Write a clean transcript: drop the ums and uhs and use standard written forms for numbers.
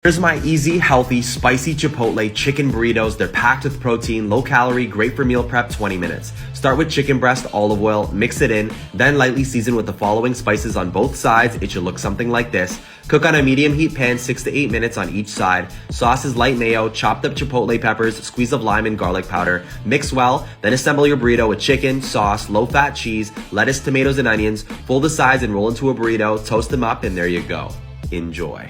Here's my easy, healthy, spicy Chipotle chicken burritos. They're packed with protein, low calorie, great for meal prep, 20 minutes. Start with chicken breast, olive oil, mix it in, then lightly season with the following spices on both sides. It should look something like this. Cook on a medium heat pan 6 to 8 minutes on each side. Sauce is light mayo, chopped up chipotle peppers, squeeze of lime and garlic powder. Mix well, then assemble your burrito with chicken, sauce, low-fat cheese, lettuce, tomatoes, and onions. Fold the sides and roll into a burrito, toast them up, and there you go. Enjoy.